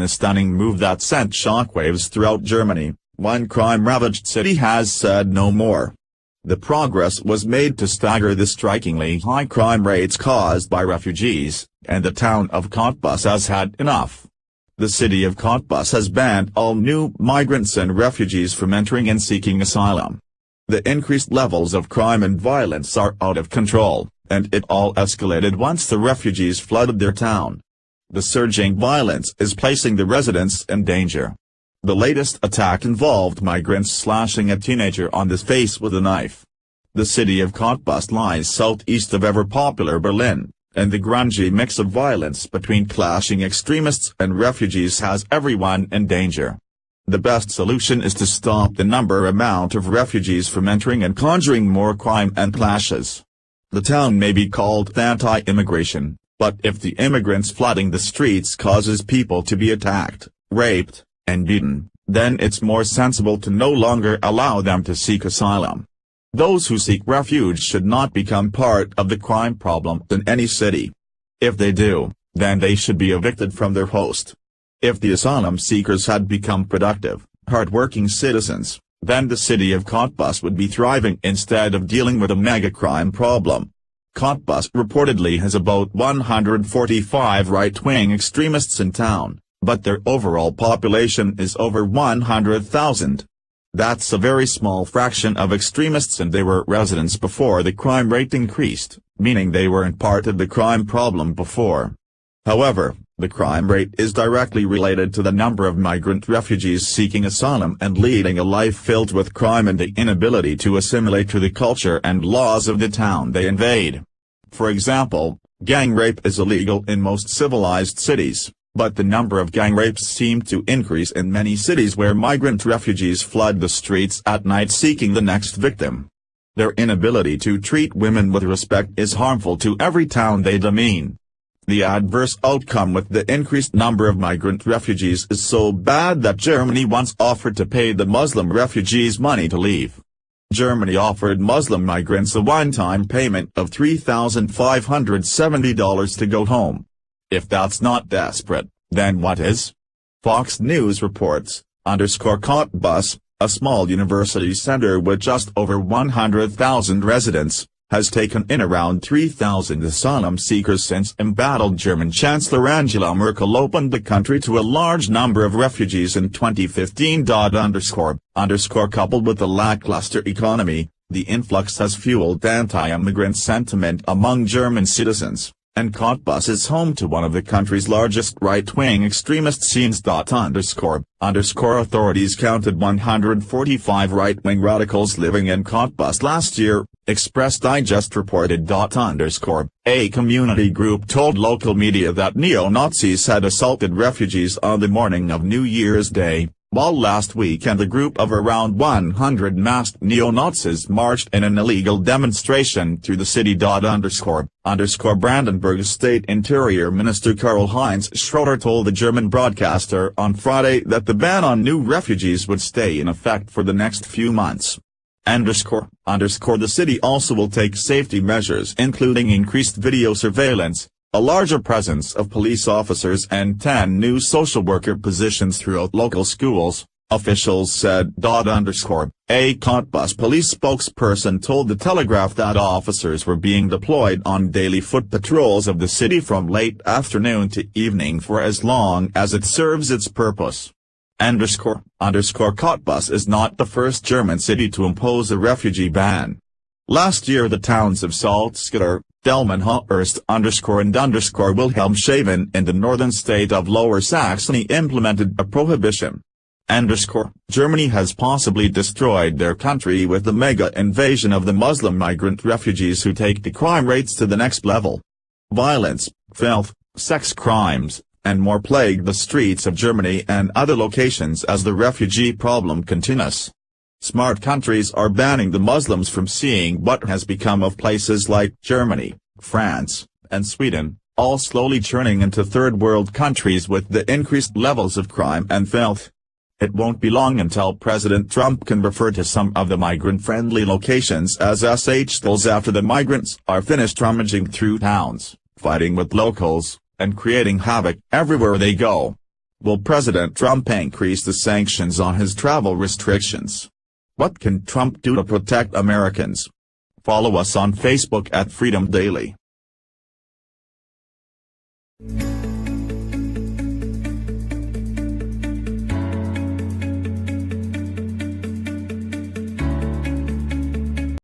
in a stunning move that sent shockwaves throughout Germany. One crime-ravaged city has said no more. The progress was made to stagger the strikingly high crime rates caused by refugees, and the town of Cottbus has had enough. The city of Cottbus has banned all new migrants and refugees from entering and seeking asylum. The increased levels of crime and violence are out of control, and it all escalated once the refugees flooded their town. The surging violence is placing the residents in danger. The latest attack involved migrants slashing a teenager on the face with a knife. The city of Cottbus lies southeast of ever-popular Berlin, and the grungy mix of violence between clashing extremists and refugees has everyone in danger. The best solution is to stop the amount of refugees from entering and conjuring more crime and clashes. The town may be called anti-immigration, but if the immigrants flooding the streets causes people to be attacked, raped, and beaten, then it's more sensible to no longer allow them to seek asylum. Those who seek refuge should not become part of the crime problem in any city. If they do, then they should be evicted from their host. If the asylum seekers had become productive, hard-working citizens, then the city of Cottbus would be thriving instead of dealing with a mega-crime problem. Cottbus reportedly has about 145 right-wing extremists in town, but their overall population is over 100,000. That's a very small fraction of extremists, and they were residents before the crime rate increased, meaning they weren't part of the crime problem before. However, the crime rate is directly related to the number of migrant refugees seeking asylum and leading a life filled with crime and the inability to assimilate to the culture and laws of the town they invade. For example, gang rape is illegal in most civilized cities, but the number of gang rapes seem to increase in many cities where migrant refugees flood the streets at night seeking the next victim. Their inability to treat women with respect is harmful to every town they demean. The adverse outcome with the increased number of migrant refugees is so bad that Germany once offered to pay the Muslim refugees money to leave. Germany offered Muslim migrants a one-time payment of $3,570 to go home. If that's not desperate, then what is? Fox News reports, Cottbus, a small university center with just over 100,000 residents, has taken in around 3,000 asylum seekers since embattled German Chancellor Angela Merkel opened the country to a large number of refugees in 2015. Coupled with a lackluster economy, the influx has fueled anti-immigrant sentiment among German citizens, and Cottbus is home to one of the country's largest right-wing extremist scenes. Authorities counted 145 right-wing radicals living in Cottbus last year, Express Digest reported. A community group told local media that neo-Nazis had assaulted refugees on the morning of New Year's Day, while last weekend a group of around 100 masked neo-Nazis marched in an illegal demonstration through the city. Brandenburg State Interior Minister Karl-Heinz Schroeder told the German broadcaster on Friday that the ban on new refugees would stay in effect for the next few months. The city also will take safety measures including increased video surveillance, a larger presence of police officers and 10 new social worker positions throughout local schools, officials said. A Cottbus police spokesperson told The Telegraph that officers were being deployed on daily foot patrols of the city from late afternoon to evening for as long as it serves its purpose. Cottbus is not the first German city to impose a refugee ban. Last year the towns of Salzgitter, Delmenhorst and Wilhelmshaven in the northern state of Lower Saxony implemented a prohibition. Germany has possibly destroyed their country with the mega invasion of the Muslim migrant refugees who take the crime rates to the next level. Violence, filth, sex crimes, and more plague the streets of Germany and other locations as the refugee problem continues. Smart countries are banning the Muslims from seeing what has become of places like Germany, France, and Sweden, all slowly churning into third-world countries with the increased levels of crime and filth. It won't be long until President Trump can refer to some of the migrant-friendly locations as shttls after the migrants are finished rummaging through towns, fighting with locals, and creating havoc everywhere they go. Will President Trump increase the sanctions on his travel restrictions? What can Trump do to protect Americans? Follow us on Facebook at Freedom Daily.